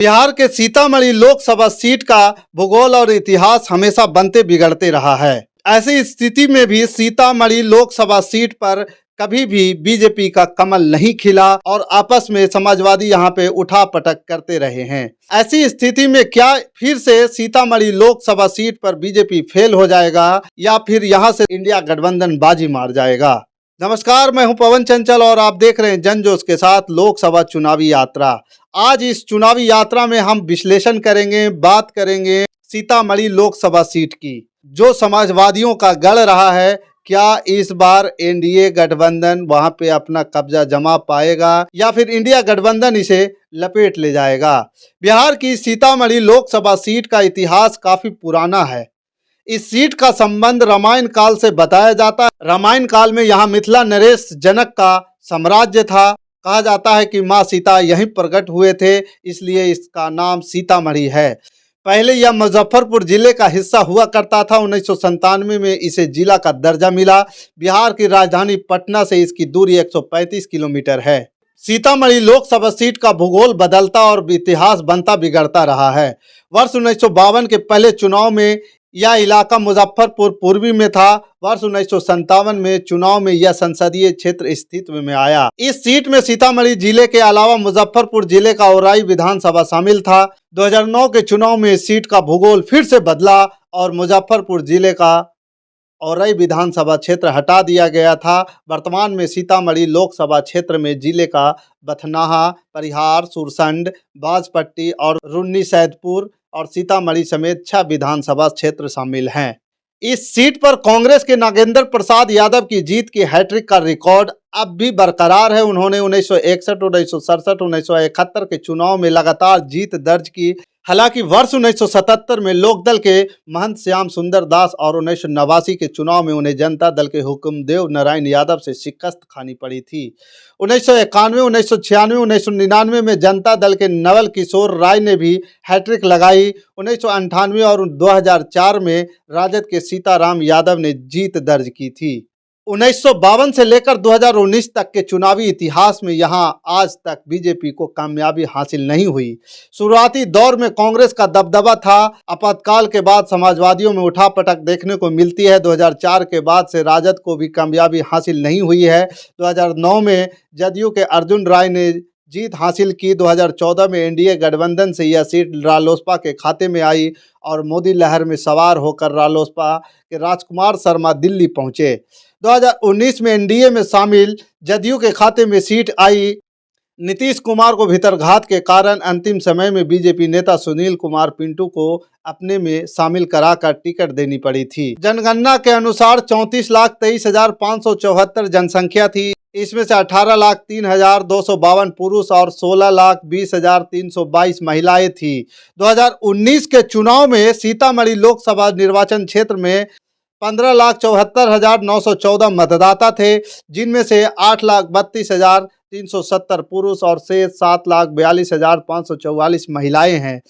बिहार के सीतामढ़ी लोकसभा सीट का भूगोल और इतिहास हमेशा बनते बिगड़ते रहा है। ऐसी स्थिति में भी सीतामढ़ी लोकसभा सीट पर कभी भी बीजेपी का कमल नहीं खिला और आपस में समाजवादी यहाँ पे उठा पटक करते रहे हैं। ऐसी स्थिति में क्या फिर से सीतामढ़ी लोकसभा सीट पर बीजेपी फेल हो जाएगा या फिर यहाँ से इंडिया गठबंधन बाजी मार जाएगा? नमस्कार, मैं हूं पवन चंचल और आप देख रहे हैं जनजोश के साथ लोकसभा चुनावी यात्रा। आज इस चुनावी यात्रा में हम विश्लेषण करेंगे, बात करेंगे सीतामढ़ी लोकसभा सीट की, जो समाजवादियों का गढ़ रहा है। क्या इस बार एनडीए गठबंधन वहां पे अपना कब्जा जमा पाएगा या फिर इंडिया गठबंधन इसे लपेट ले जाएगा? बिहार की सीतामढ़ी लोकसभा सीट का इतिहास काफी पुराना है। इस सीट का संबंध रामायण काल से बताया जाता है। रामायण काल में यहाँ मिथिला नरेश जनक का साम्राज्य था। कहा जाता है कि माँ सीता यहीं प्रकट हुए थे, इसलिए इसका नाम सीतामढ़ी है। पहले यह मुजफ्फरपुर जिले का हिस्सा हुआ करता था। 1997 में इसे जिला का दर्जा मिला। बिहार की राजधानी पटना से इसकी दूरी 135 किलोमीटर है। सीतामढ़ी लोकसभा सीट का भूगोल बदलता और इतिहास बनता बिगड़ता रहा है। वर्ष 1952 के पहले चुनाव में यह इलाका मुजफ्फरपुर पूर्वी में था। वर्ष 1957 में चुनाव में यह संसदीय क्षेत्र स्थिति में आया। इस सीट में सीतामढ़ी जिले के अलावा मुजफ्फरपुर जिले का औराई विधानसभा शामिल था। 2009 के चुनाव में इस सीट का भूगोल फिर से बदला और मुजफ्फरपुर जिले का औराई विधानसभा क्षेत्र हटा दिया गया था। वर्तमान में सीतामढ़ी लोकसभा क्षेत्र में जिले का बथनाहा, परिहार, सुरसंड, बाजपट्टी और रुन्नी-सैदपुर और सीतामढ़ी समेत 6 विधानसभा क्षेत्र शामिल हैं। इस सीट पर कांग्रेस के नागेंद्र प्रसाद यादव की जीत की हैट्रिक का रिकॉर्ड अब भी बरकरार है। उन्होंने 1961, 1967, 1971 के चुनाव में लगातार जीत दर्ज की। हालांकि वर्ष 1977 में लोकदल के महंत श्याम सुंदर दास और 1989 के चुनाव में उन्हें जनता दल के हुकुमदेव नारायण यादव से शिकस्त खानी पड़ी थी। 1991, 1996, 1999 में जनता दल के नवल किशोर राय ने भी हैट्रिक लगाई। 1998 और 2004 में राजद के सीताराम यादव ने जीत दर्ज की थी। 1952 से लेकर 2019 तक के चुनावी इतिहास में यहां आज तक बीजेपी को कामयाबी हासिल नहीं हुई। शुरुआती दौर में कांग्रेस का दबदबा था। आपातकाल के बाद समाजवादियों में उठापटक देखने को मिलती है। 2004 के बाद से राजद को भी कामयाबी हासिल नहीं हुई है। 2009 में जदयू के अर्जुन राय ने जीत हासिल की। 2014 में एनडीए गठबंधन से यह सीट रालोसपा के खाते में आई और मोदी लहर में सवार होकर रालोसपा के राजकुमार शर्मा दिल्ली पहुंचे। 2019 में एनडीए में शामिल जदयू के खाते में सीट आई। नीतीश कुमार को भीतरघात के कारण अंतिम समय में बीजेपी नेता सुनील कुमार पिंटू को अपने में शामिल कराकर टिकट देनी पड़ी थी। जनगणना के अनुसार 34,23,574 जनसंख्या थी। इसमें से 18,03,252 पुरुष और 16,20,322 महिलाएं थी। 2019 के चुनाव में सीतामढ़ी लोकसभा निर्वाचन क्षेत्र में 15,74,914 मतदाता थे, जिनमें से 8,32,370 पुरुष और शेष 7,42,544 महिलाएं हैं।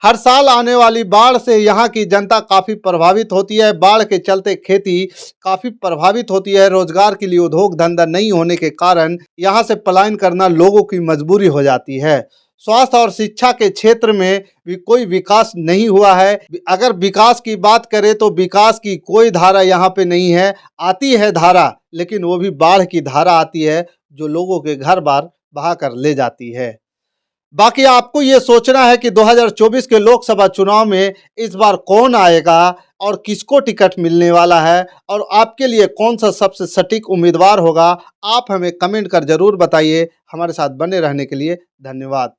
हर साल आने वाली बाढ़ से यहाँ की जनता काफ़ी प्रभावित होती है। बाढ़ के चलते खेती काफ़ी प्रभावित होती है। रोजगार के लिए उद्योग धंधा नहीं होने के कारण यहाँ से पलायन करना लोगों की मजबूरी हो जाती है। स्वास्थ्य और शिक्षा के क्षेत्र में भी कोई विकास नहीं हुआ है। अगर विकास की बात करें तो विकास की कोई धारा यहाँ पे नहीं है। आती है धारा, लेकिन वो भी बाढ़ की धारा आती है जो लोगों के घर बार बहा कर ले जाती है। बाकी आपको ये सोचना है कि 2024 के लोकसभा चुनाव में इस बार कौन आएगा और किसको टिकट मिलने वाला है और आपके लिए कौन सा सबसे सटीक उम्मीदवार होगा। आप हमें कमेंट कर जरूर बताइए। हमारे साथ बने रहने के लिए धन्यवाद।